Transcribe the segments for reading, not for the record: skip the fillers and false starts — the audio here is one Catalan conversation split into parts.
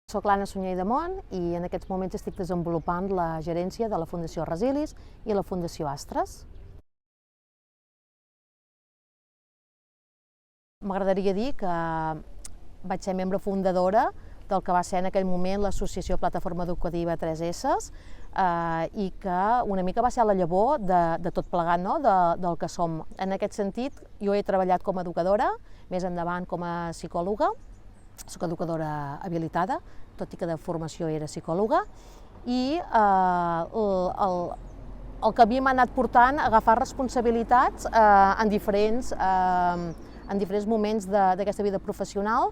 Soc l'Anna Sunyer i Damont i en aquests moments estic desenvolupant la gerència de la Fundació Resilis i la Fundació Astres. M'agradaria dir que vaig ser membre fundadora del que va ser en aquell moment l'Associació Plataforma Educativa 3S i que una mica va ser la llavor de tot plegat, no? del que som. En aquest sentit, jo he treballat com a educadora, més endavant com a psicòloga. Soc educadora habilitada, tot i que de formació era psicòloga, i el camí m'ha anat portant a agafar responsabilitats en diferents moments d'aquesta vida professional,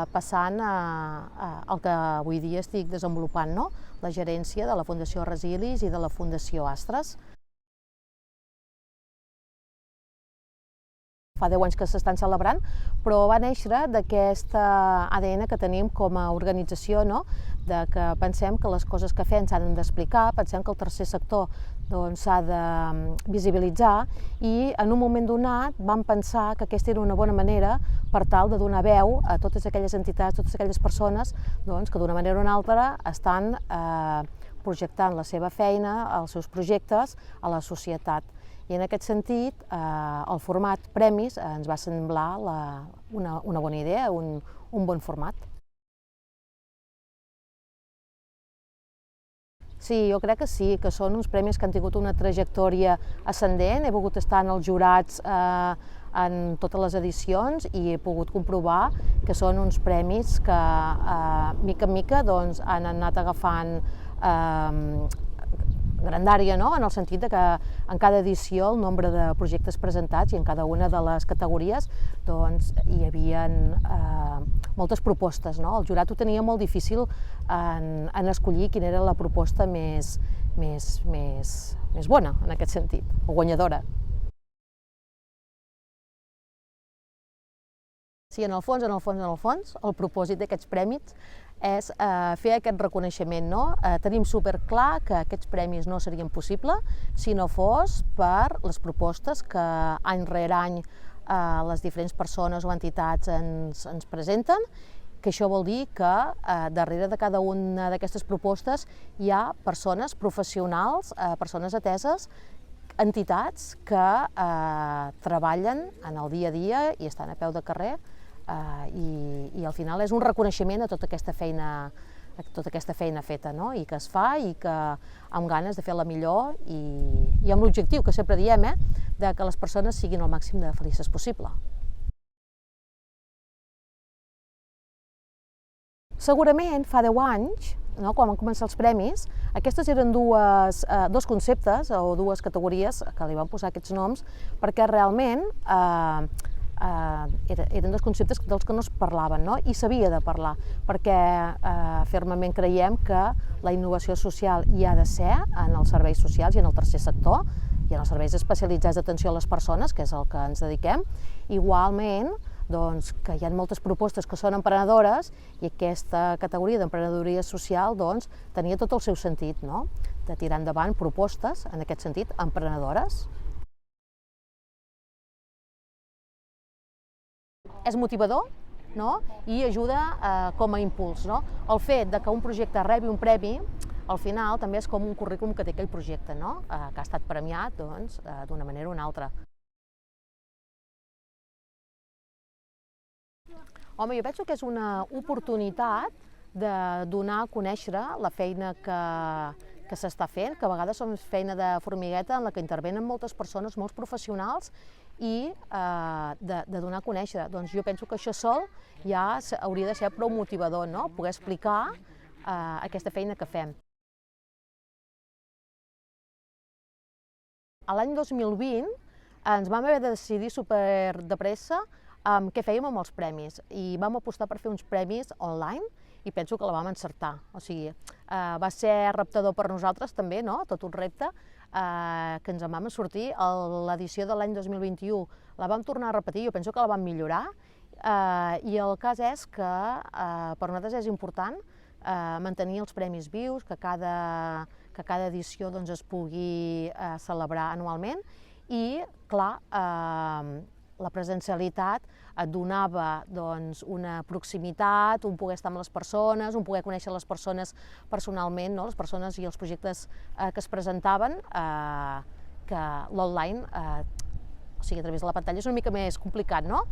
passant al que avui dia estic desenvolupant, no? La gerència de la Fundació Resilis i de la Fundació Astres. Fa 10 anys que s'estan celebrant, però va néixer d'aquest ADN que tenim com a organització, no? De que pensem que les coses que fem s'han d'explicar, pensem que el tercer sector s'ha de visibilitzar i en un moment donat vam pensar que aquesta era una bona manera per tal de donar veu a totes aquelles entitats, totes aquelles persones que d'una manera o una altra estan projectant la seva feina, els seus projectes a la societat. I en aquest sentit, el format premis ens va semblar una bona idea, un bon format. Sí, jo crec que sí, que són uns premis que han tingut una trajectòria ascendent. He pogut estar en els jurats en totes les edicions i he pogut comprovar que són uns premis que, mica en mica, han anat agafant grandària, no? En el sentit que en cada edició el nombre de projectes presentats i en cada una de les categories hi havia moltes propostes, no? El jurat ho tenia molt difícil en escollir quina era la proposta més bona, en aquest sentit, o guanyadora. Sí, en el fons, el propòsit d'aquests premis és fer aquest reconeixement, no? Tenim superclar que aquests premis no serien possibles si no fos per les propostes que any rere any les diferents persones o entitats ens presenten, que això vol dir que darrere de cada una d'aquestes propostes hi ha persones professionals, persones ateses, entitats que treballen en el dia a dia i estan a peu de carrer i al final és un reconeixement a tota aquesta feina feta, no? I que es fa i que amb ganes de fer-la millor i amb l'objectiu que sempre diem, de que les persones siguin el màxim de felices possible. Segurament fa 10 anys, quan van començar els premis, aquestes eren dos conceptes o dues categories que li van posar aquests noms perquè realment eren dos conceptes dels que no es parlaven, no? I s'havia de parlar, perquè fermament creiem que la innovació social hi ha de ser en els serveis socials i en el tercer sector i en els serveis especialitzats d'atenció a les persones, que és el que ens dediquem. Igualment, que hi ha moltes propostes que són emprenedores i aquesta categoria d'emprenedoria social tenia tot el seu sentit, no? De tirar endavant propostes, en aquest sentit, emprenedores. És motivador, no? I ajuda com a impuls, no? El fet que un projecte rebi un premi, al final també és com un currículum que té aquell projecte, no? Que ha estat premiat d'una manera o una altra. Home, jo penso que és una oportunitat de donar a conèixer la feina que s'està fent, que a vegades és feina de formigueta en la que intervenen moltes persones, molts professionals, i de donar a conèixer. Doncs jo penso que això sol ja hauria de ser prou motivador, no? Poder explicar aquesta feina que fem. L'any 2020 ens vam haver de decidir super de pressa què fèiem amb els premis i vam apostar per fer uns premis online i penso que la vam encertar. O sigui, va ser reptador per nosaltres també, no? Tot un repte que ens en vam sortir. L'edició de l'any 2021 la vam tornar a repetir, jo penso que la vam millorar i el cas és que per nosaltres és important mantenir els premis vius, que cada edició es pugui celebrar anualment i, clar, la presencialitat et donava doncs, una proximitat, un poder estar amb les persones, un poder conèixer les persones personalment, no? Les persones i els projectes que es presentaven, que l'online, o sigui, a través de la pantalla és una mica més complicat, no?